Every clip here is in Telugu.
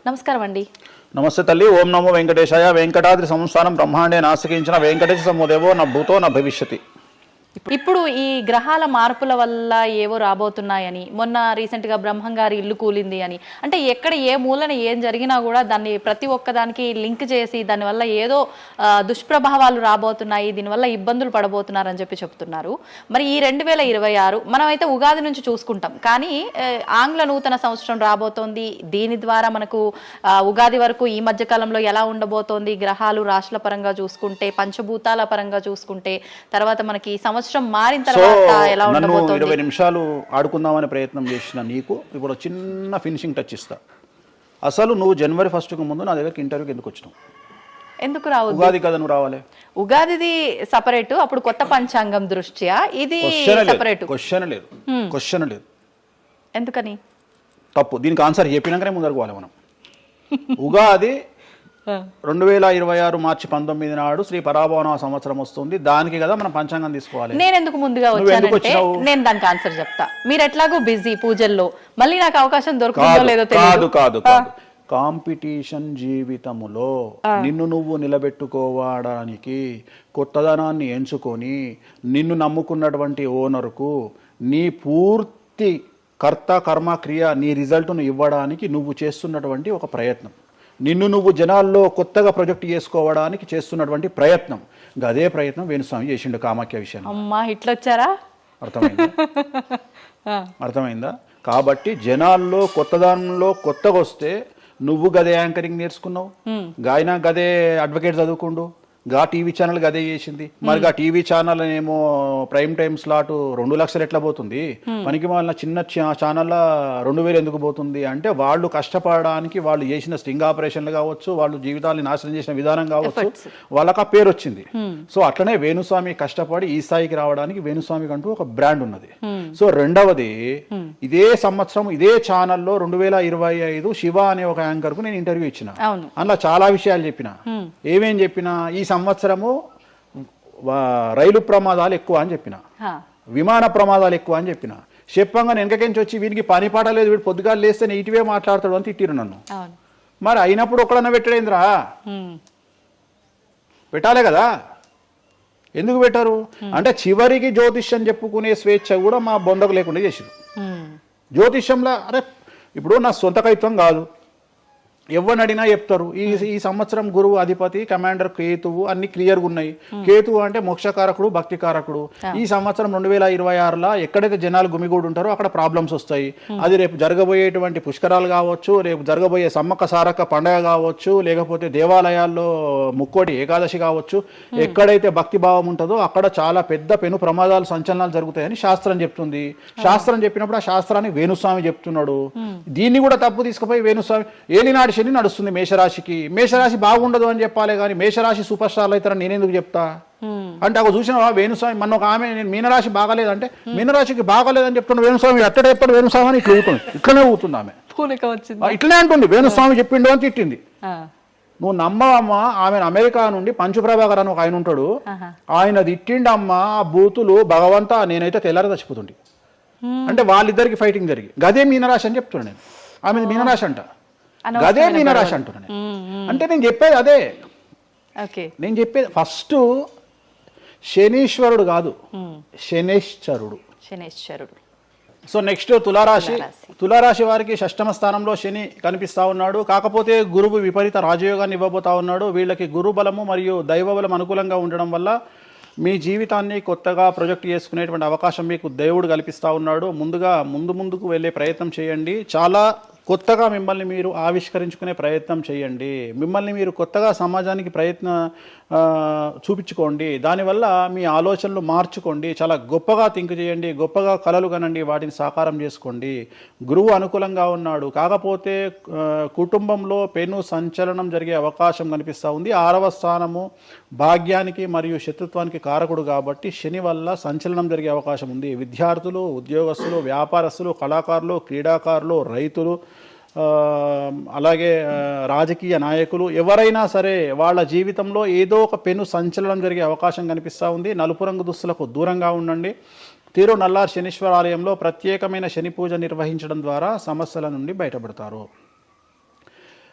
నమస్కారం అండి. నమస్తే తల్లి. ఓం నమో వెంకటేశాయ. వెంకటాద్రి సంస్థానం బ్రహ్మాండే నాసికించిన వెంకటేశ సమోదేవో నా భూతో నా భవిష్యతి. ఇప్పుడు ఈ గ్రహాల మార్పుల వల్ల ఏవో రాబోతున్నాయని, మొన్న రీసెంట్గా బ్రహ్మంగారి ఇల్లు కూలింది అని, అంటే ఎక్కడ ఏ మూలన ఏం జరిగినా కూడా దాన్ని ప్రతి ఒక్కదానికి లింక్ చేసి దానివల్ల ఏదో దుష్ప్రభావాలు రాబోతున్నాయి, దీనివల్ల ఇబ్బందులు పడబోతున్నారని చెప్తున్నారు. మరి ఈ 2026 మనమైతే ఉగాది నుంచి చూసుకుంటాం, కానీ ఆంగ్ల నూతన సంవత్సరం రాబోతోంది. దీని ద్వారా మనకు ఉగాది వరకు ఈ మధ్యకాలంలో ఎలా ఉండబోతోంది, గ్రహాలు రాశుల పరంగా చూసుకుంటే, పంచభూతాల పరంగా చూసుకుంటే, తర్వాత మనకి సంవత్సరం మారిన తర్వాత ఎలా ఉండబోతోంది. 20 నిమిషాలు ఆడుకుందామనే ప్రయత్నం చేసిన నీకు ఇప్పుడు చిన్న ఫినిషింగ్ టచ్ ఇస్తా. అసలు నువ్వు జనవరి 1కు ముందు నా దగ్గరికి ఇంటర్వ్యూకి ఎందుకు వచ్చినావు? ఎందుకు రావు? ఉగాది కదా నువ్వు రావాలి. ఉగాదిది సపరేట్, అప్పుడు కొత్త పంచాంగం దృష్ట్యా ఇది సపరేట్. క్వశ్చన్ లేదు. ఎందుకని? తప్పు. దీనికి ఆన్సర్ చెప్పినాకనే ముందరకు పోవాలి మనం. ఉగాది 2026 మార్చి 19 నాడు శ్రీ పరాభవన సంవత్సరం వస్తుంది. దానికి కదా మనం పంచాంగం తీసుకోవాలి. నేను ఎందుకు ముందుగా వచ్చానంటే నేను దానికి ఆన్సర్ చెప్తా. మీరు ఎట్లాగో బిజీ పూజల్లో, మళ్ళీ నాకు అవకాశం దొరుకుతుందో లేదో తెలియదు. కాదు కాంపిటీషన్ జీవితములో నిన్ను నువ్వు నిలబెట్టుకోవడానికి కొత్తదనాన్ని ఎంచుకొని నిన్ను నమ్ముకున్నటువంటి ఓనర్కు నీ పూర్తి కర్త కర్మ క్రియ నీ రిజల్ట్ను ఇవ్వడానికి నువ్వు చేస్తున్నటువంటి ఒక ప్రయత్నం, నిన్ను నువ్వు జనాల్లో కొత్తగా ప్రొజెక్ట్ చేసుకోవడానికి చేస్తున్నటువంటి ప్రయత్నం. అదే ప్రయత్నం వేణుస్వామి చేసిండు కామాఖ్య విషయంలో. అమ్మా ఇట్లొచ్చారా? అర్థమైందా? కాబట్టి జనాల్లో కొత్తదానంలో కొత్తగా వస్తే నువ్వు గదే యాంకరింగ్ నేర్చుకున్నావు, గాయన గదే అడ్వకేట్ చదువుకుండు, గా టీవీ ఛానల్ గదే చేసింది. మరి గా టీవీ ఛానల్ ఏమో ప్రైమ్ టైం స్లాట్ 2 లక్షలు ఎట్లా పోతుంది? మనకి వాళ్ళ చిన్న ఛానల్లో 2000 ఎందుకు పోతుంది అంటే, వాళ్ళు కష్టపడడానికి వాళ్ళు చేసిన స్టింగ్ ఆపరేషన్లు కావచ్చు, వాళ్ళు జీవితాన్ని నాశనం చేసిన విధానం కావచ్చు, వాళ్ళకి ఆ పేరు వచ్చింది. సో అట్లనే వేణుస్వామి కష్టపడి ఈ స్థాయికి రావడానికి వేణుస్వామికి అంటూ ఒక బ్రాండ్ ఉన్నది. సో రెండవది, ఇదే సంవత్సరం ఇదే ఛానల్లో 2025 శివ అనే ఒక యాంకర్ కు నేను ఇంటర్వ్యూ ఇచ్చిన. అందులో చాలా విషయాలు చెప్పిన. ఏమేం చెప్పిన? ఈ సంవత్సరము రైలు ప్రమాదాలు ఎక్కువ అని చెప్పిన, విమాన ప్రమాదాలు ఎక్కువ అని చెప్పిన. చెప్పంగా వెనకకించి వచ్చి వీనికి పని పాట లేదు, వీడు పొద్దుగాలు లేస్తే ఇటువే మాట్లాడతాడు అని తిట్టిరు నన్ను. మరి అయినప్పుడు ఒక్కడన్నా పెట్టడేంద్రా? పెట్టాలే కదా. ఎందుకు పెట్టారు అంటే, చివరికి జ్యోతిష్యం చెప్పుకునే స్వేచ్ఛ కూడా మా బొందకు లేకుండా చేసిరు. జ్యోతిష్యంలో అరే ఇప్పుడు నా సొంత కవిత్వం కాదు, ఎవరిని అడిగినా చెప్తారు. ఈ సంవత్సరం గురువు అధిపతి కమాండర్ కేతువు అన్ని క్లియర్గా ఉన్నాయి. కేతువు అంటే మోక్షకారకుడు, భక్తికారకుడు. ఈ సంవత్సరం 2026లో ఎక్కడైతే జనాలు గుమిగూడు ఉంటారో అక్కడ ప్రాబ్లమ్స్ వస్తాయి. అది రేపు జరగబోయేటువంటి పుష్కరాలు కావచ్చు, రేపు జరగబోయే సమ్మక్క సారక్క పండగ కావచ్చు, లేకపోతే దేవాలయాల్లో ముక్కోటి ఏకాదశి కావచ్చు, ఎక్కడైతే భక్తి భావం ఉంటుందో అక్కడ చాలా పెద్ద పెను ప్రమాదాలు సంచలనాలు జరుగుతాయని శాస్త్రం చెప్తుంది. శాస్త్రం చెప్పినప్పుడు ఆ శాస్త్రాన్ని వేణుస్వామి చెప్తున్నాడు. దీన్ని కూడా తప్పు తీసుకుపోయి వేణుస్వామి ఏలినాడు శని నడుస్తుంది మేషరాశికి, మేషరాశి బాగుండదు అని చెప్పాలి, కానీ మేషరాశి సూపర్ స్టార్లు అవుతారని నేనెందుకు చెప్తా అంటే, ఒక చూసిన వేణుస్వామి మన ఒక ఆమె నేను మీనరాశి బాగాలేదంటే మీనరాశికి బాగాలేదని చెప్తున్నా వేణుస్వామి ఎట్టడే ఎప్పుడు వేణుస్వామి అని ఇట్లా ఊతుంది, ఇట్లనే ఊతుంది ఆమె, ఇట్లనే అంటుంది వేణుస్వామి చెప్పిండు అని తిట్టింది. నువ్వు నమ్మవమ్మా, ఆమె అమెరికా నుండి పంచుప్రభాకర్ అని ఒక ఆయన ఉంటాడు, ఆయన తిట్టిండమ్మా ఆ బూతులు భగవంతా, నేనైతే తెల్లారి చచ్చిపోతుండే. అంటే వాళ్ళిద్దరికి ఫైటింగ్ జరిగి గదే మీనరాశి అని చెప్తున్నాను నేను. ఆమె మీనరాశి అంట, గదే మీనరాశి అంటున్నాను. అంటే నేను చెప్పేది అదే. నేను చెప్పేది ఫస్ట్ శనీశ్వరుడు కాదు, శనేశ్వరుడు. సో నెక్స్ట్ తులారాశి వారికి షష్టమ స్థానంలో శని కనిపిస్తా ఉన్నాడు. కాకపోతే గురువు విపరీత రాజయోగాన్ని ఇవ్వబోతా ఉన్నాడు. వీళ్ళకి గురు బలము మరియు దైవ బలం అనుకూలంగా ఉండడం వల్ల మీ జీవితాన్ని కొత్తగా ప్రొజెక్ట్ చేసుకునేటువంటి అవకాశం మీకు దేవుడు కల్పిస్తూ ఉన్నాడు. ముందుకు వెళ్ళే ప్రయత్నం చేయండి. చాలా కొత్తగా మిమ్మల్ని మీరు ఆవిష్కరించుకునే ప్రయత్నం చేయండి. మిమ్మల్ని మీరు కొత్తగా సమాజానికి చూపించుకోండి. దానివల్ల మీ ఆలోచనలు మార్చుకోండి. చాలా గొప్పగా థింక్ చేయండి, గొప్పగా కలలు కనండి, వాటిని సాకారం చేసుకోండి. గురువు అనుకూలంగా ఉన్నాడు. కాకపోతే కుటుంబంలో పెను సంచలనం జరిగే అవకాశం కనిపిస్తూ ఉంది. 6వ స్థానము భాగ్యానికి మరియు శత్రుత్వానికి కారకుడు కాబట్టి శని వల్ల సంచలనం జరిగే అవకాశం ఉంది. విద్యార్థులు, ఉద్యోగస్తులు, వ్యాపారస్తులు, కళాకారులు, క్రీడాకారులు, రైతులు, అలాగే రాజకీయ నాయకులు ఎవరైనా సరే వాళ్ళ జీవితంలో ఏదో ఒక పెను సంచలనం జరిగే అవకాశం కనిపిస్తూ ఉంది. నలుపు రంగు దుస్తులకు దూరంగా ఉండండి. తిరు నల్లార్ శనీశ్వర ఆలయంలో ప్రత్యేకమైన శని పూజ నిర్వహించడం ద్వారా సమస్యల నుండి బయటపడతారు.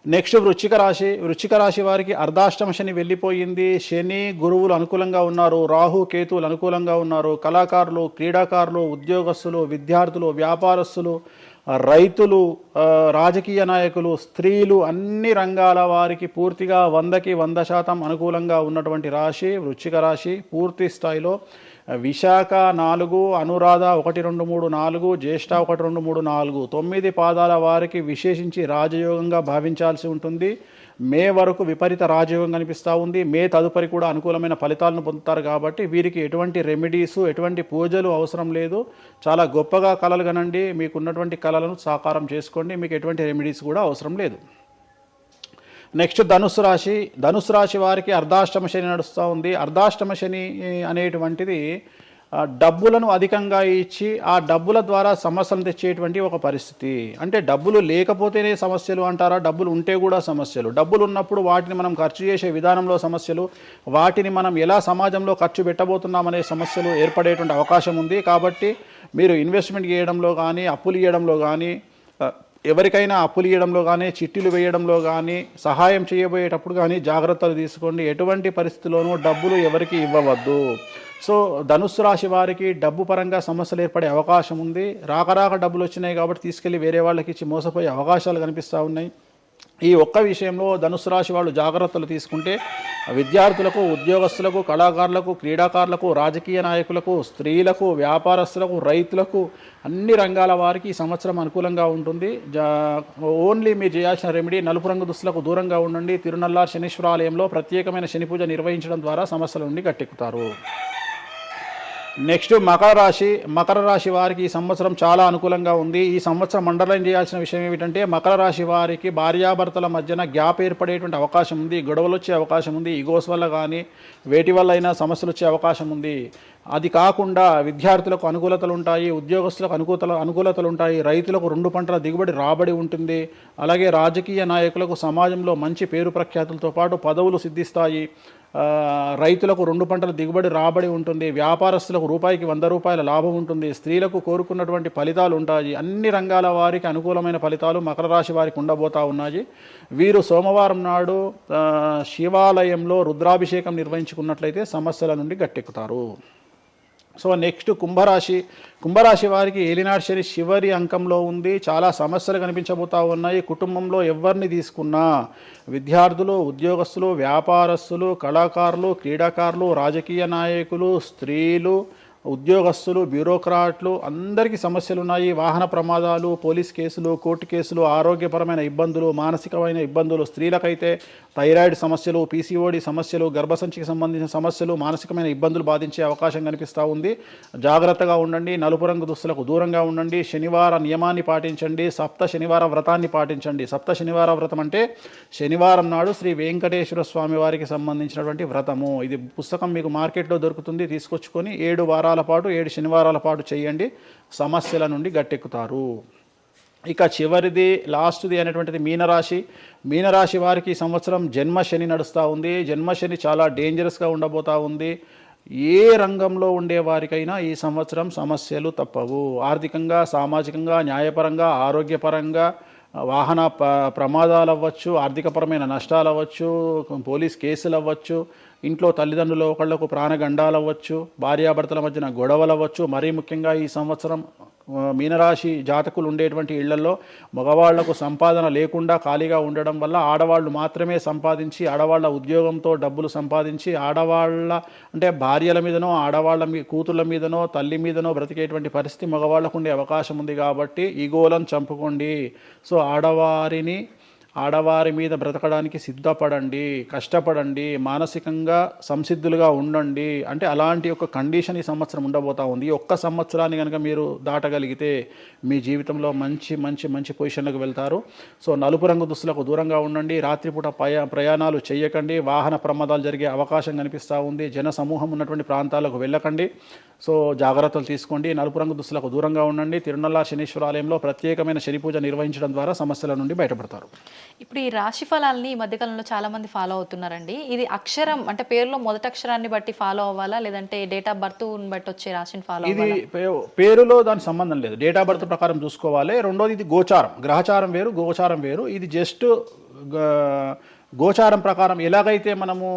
నెక్స్ట్ వృశ్చిక రాశి వారికి అర్ధాష్టమ శని వెళ్ళిపోయింది. శని గురువులు అనుకూలంగా ఉన్నారు, రాహు కేతువులు అనుకూలంగా ఉన్నారు. కళాకారులు, క్రీడాకారులు, ఉద్యోగస్తులు, విద్యార్థులు, వ్యాపారస్తులు, రైతులు, రాజకీయ నాయకులు, స్త్రీలు, అన్ని రంగాల వారికి పూర్తిగా 100కి 100% అనుకూలంగా ఉన్నటువంటి రాశి వృశ్చిక రాశి. పూర్తి స్థాయిలో విశాఖ 4, అనురాధ 1, 2, 3, 4, జ్యేష్ఠ 1, 2, 3, 4, 9 పాదాల వారికి విశేషించి రాజయోగంగా భావించాల్సి ఉంటుంది. మే వరకు విపరీత రాజయోగం కనిపిస్తూ ఉంది. మే తదుపరి కూడా అనుకూలమైన ఫలితాలను పొందుతారు. కాబట్టి వీరికి ఎటువంటి రెమెడీస్, ఎటువంటి పూజలు అవసరం లేదు. చాలా గొప్పగా కళలు కనండి, మీకున్నటువంటి కళలను సాకారం చేసుకోండి, మీకు ఎటువంటి రెమెడీస్ కూడా అవసరం లేదు. నెక్స్ట్ ధనుసు రాశి వారికి అర్ధాష్టమ శని నడుస్తూ ఉంది. అర్ధాష్టమ శని అనేటువంటిది డబ్బులను అధికంగా ఇచ్చి ఆ డబ్బుల ద్వారా సమస్యలు తెచ్చేటువంటి ఒక పరిస్థితి. అంటే డబ్బులు లేకపోతేనే సమస్యలు అంటారా? డబ్బులు ఉంటే కూడా సమస్యలు. డబ్బులు ఉన్నప్పుడు వాటిని మనం ఖర్చు చేసే విధానంలో సమస్యలు, వాటిని మనం ఎలా సమాజంలో ఖర్చు పెట్టబోతున్నామనే సమస్యలు ఏర్పడేటువంటి అవకాశం ఉంది. కాబట్టి మీరు ఇన్వెస్ట్మెంట్ చేయడంలో కానీ, అప్పులు ఇవ్వడంలో కానీ, ఎవరికైనా అప్పులు ఇవ్వడంలో కానీ, చిట్టీలు వేయడంలో కానీ, సహాయం చేయబోయేటప్పుడు కానీ జాగ్రత్తలు తీసుకోండి. ఎటువంటి పరిస్థితుల్లోనూ డబ్బులు ఎవరికి ఇవ్వవద్దు. సో ధనుస్సు రాశి వారికి డబ్బు పరంగా సమస్యలు ఏర్పడే అవకాశం ఉంది. రాక డబ్బులు వచ్చినాయి కాబట్టి తీసుకెళ్ళి వేరే వాళ్ళకి ఇచ్చి మోసపోయే అవకాశాలు కనిపిస్తూ ఉన్నాయి. ఈ ఒక్క విషయంలో ధనుస్సు రాశి వాళ్ళు జాగ్రత్తలు తీసుకుంటే విద్యార్థులకు, ఉద్యోగస్తులకు, కళాకారులకు, క్రీడాకారులకు, రాజకీయ నాయకులకు, స్త్రీలకు, వ్యాపారస్తులకు, రైతులకు, అన్ని రంగాల వారికి ఈ సంవత్సరం అనుకూలంగా ఉంటుంది. ఓన్లీ మీరు చేయాల్సిన రెమెడీ నలుపు రంగు దుస్తులకు దూరంగా ఉండండి. తిరునల్లార్ శనీశ్వర ఆలయంలో ప్రత్యేకమైన శని పూజ నిర్వహించడం ద్వారా సమస్యల నుండి గట్టెక్కుతారు. నెక్స్ట్ మకర రాశి వారికి ఈ సంవత్సరం చాలా అనుకూలంగా ఉంది. ఈ సంవత్సరం అండర్లైన్ చేయాల్సిన విషయం ఏమిటంటే మకర రాశి వారికి భార్యాభర్తల మధ్యన గ్యాప్ ఏర్పడేటువంటి అవకాశం ఉంది. గొడవలు వచ్చే అవకాశం ఉంది. ఈగోస్ వల్ల కానీ వేటి వల్ల అయినా సమస్యలు వచ్చే అవకాశం ఉంది. అది కాకుండా విద్యార్థులకు అనుకూలతలు ఉంటాయి, ఉద్యోగస్తులకు అనుకూలతలు ఉంటాయి, రైతులకు 2 పంటల దిగుబడి రాబడి ఉంటుంది. అలాగే రాజకీయ నాయకులకు సమాజంలో మంచి పేరు ప్రఖ్యాతులతో పాటు పదవులు సిద్ధిస్తాయి. రైతులకు 2 పంటల దిగుబడి రాబడి ఉంటుంది. వ్యాపారస్తులకు రూపాయికి 100 రూపాయల లాభం ఉంటుంది. స్త్రీలకు కోరుకున్నటువంటి ఫలితాలు ఉంటాయి. అన్ని రంగాల వారికి అనుకూలమైన ఫలితాలు మకర రాశి వారికి ఉండబోతా ఉన్నాయి. వీరు సోమవారం నాడు శివాలయంలో రుద్రాభిషేకం నిర్వహించుకున్నట్లయితే సమస్యల నుండి గట్టెక్కుతారు. సో నెక్స్ట్ కుంభరాశి వారికి ఏలినాటి శని చివరి అంకంలో ఉంది. చాలా సమస్యలు కనిపించబోతా ఉన్నాయి. కుటుంబంలో ఎవరిని తీసుకున్నా విద్యార్థులు, ఉద్యోగస్తులు, వ్యాపారస్తులు, కళాకారులు, క్రీడాకారులు, రాజకీయ నాయకులు, స్త్రీలు, ఉద్యోగస్తులు, బ్యూరోక్రాట్లు అందరికీ సమస్యలు ఉన్నాయి. వాహన ప్రమాదాలు, పోలీస్ కేసులు, కోర్టు కేసులు, ఆరోగ్యపరమైన ఇబ్బందులు, మానసికమైన ఇబ్బందులు, స్త్రీలకైతే థైరాయిడ్ సమస్యలు, పీసీఓడి సమస్యలు, గర్భసంచికి సంబంధించిన సమస్యలు, మానసికమైన ఇబ్బందులు బాధించే అవకాశం కనిపిస్తూ ఉంది. జాగ్రత్తగా ఉండండి. నలుపు రంగు దుస్తులకు దూరంగా ఉండండి. శనివార నియమాన్ని పాటించండి. సప్త శనివార వ్రతాన్ని పాటించండి. సప్త శనివార వ్రతం అంటే శనివారం నాడు శ్రీ వెంకటేశ్వర స్వామి వారికి సంబంధించినటువంటి వ్రతము. ఇది పుస్తకం మీకు మార్కెట్లో దొరుకుతుంది. తీసుకొచ్చుకొని 7 వారాల పాటు 7 శనివారాల పాటు చేయండి. సమస్యల నుండి గట్టెక్కుతారు. ఇక చివరిది, లాస్ట్ది అనేటువంటిది మీనరాశి వారికి ఈ సంవత్సరం జన్మశని నడుస్తూ ఉంది. జన్మశని చాలా డేంజరస్గా ఉండబోతూ ఉంది. ఏ రంగంలో ఉండే వారికైనా ఈ సంవత్సరం సమస్యలు తప్పవు. ఆర్థికంగా, సామాజికంగా, న్యాయపరంగా, ఆరోగ్యపరంగా, వాహన ప్రమాదాలు అవ్వచ్చు, ఆర్థికపరమైన నష్టాలు అవ్వచ్చు, పోలీస్ కేసులు అవ్వచ్చు, ఇంట్లో తల్లిదండ్రులు ఒకళ్లకు ప్రాణగండాలు అవ్వచ్చు, భార్యాభర్తల మధ్యన గొడవలు అవ్వచ్చు. మరీ ముఖ్యంగా ఈ సంవత్సరం మీనరాశి జాతకులు ఉండేటువంటి ఇళ్లలో మగవాళ్లకు సంపాదన లేకుండా ఖాళీగా ఉండడం వల్ల ఆడవాళ్లు మాత్రమే సంపాదించి, ఆడవాళ్ల ఉద్యోగంతో డబ్బులు సంపాదించి, ఆడవాళ్ల అంటే భార్యల మీదనో, ఆడవాళ్ల కూతుళ్ళ మీదనో, తల్లి మీదనో బ్రతికేటువంటి పరిస్థితి మగవాళ్లకు ఉండే అవకాశం ఉంది. కాబట్టి ఈగోలను చంపుకోండి. సో ఆడవారి మీద బ్రతకడానికి సిద్ధపడండి, కష్టపడండి, మానసికంగా సంసిద్ధులుగా ఉండండి. అంటే అలాంటి ఒక కండిషన్ ఈ సంవత్సరం ఉండబోతా ఉంది. ఈ ఒక్క సంవత్సరాన్ని కనుక మీరు దాటగలిగితే మీ జీవితంలో మంచి మంచి మంచి పొజిషన్లకు వెళ్తారు. సో నలుపు రంగు దుస్తులకు దూరంగా ఉండండి. రాత్రిపూట ప్రయాణాలు చేయకండి. వాహన ప్రమాదాలు జరిగే అవకాశం కనిపిస్తూ ఉంది. జన సమూహం ఉన్నటువంటి ప్రాంతాలకు వెళ్ళకండి. సో జాగ్రత్తలు తీసుకోండి. నలుపు రంగు దుస్తులకు దూరంగా ఉండండి. తిరునల్లార్ శనీశ్వర ఆలయంలో ప్రత్యేకమైన శని పూజ నిర్వహించడం ద్వారా సమస్యల నుండి బయటపడతారు. ఇప్పుడు ఈ రాశి ఫలాల్ని ఈ మధ్యకాలంలో చాలా మంది ఫాలో అవుతున్నారండి. ఇది అక్షరం అంటే పేరులో మొదటి అక్షరాన్ని బట్టి ఫాలో అవ్వాలా, లేదంటే డేట్ ఆఫ్ బర్త్ బట్టి వచ్చే రాశిని ఫాలో ఇది అవ్వాలా? పేరులో దాని సంబంధం లేదు, డేట్ ఆఫ్ బర్త్ ప్రకారం చూసుకోవాలి. రెండోది ఇది గోచారం, గ్రహచారం వేరు, గోచారం వేరు. ఇది జస్ట్ గోచారం ప్రకారం ఎలాగైతే మనము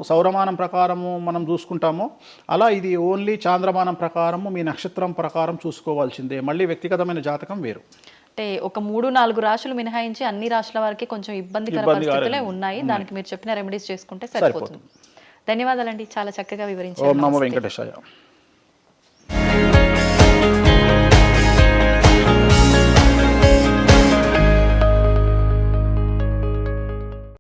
సౌరమానం ప్రకారము మనం చూసుకుంటామో అలా ఇది ఓన్లీ చాంద్రమానం ప్రకారము మీ నక్షత్రం ప్రకారం చూసుకోవాల్సిందే. మళ్ళీ వ్యక్తిగతమైన జాతకం వేరు. అంటే ఒక 3-4 రాశులు మినహాయించి అన్ని రాశుల వారికి కొంచెం ఇబ్బందికర పరిస్థితులే ఉన్నాయి. దానికి మీరు చెప్పిన రెమెడీస్ చేసుకుంటే సరిపోతుంది. ధన్యవాదాలండి, చాలా చక్కగా వివరించారు. ఓం నమో వెంకటేశాయ.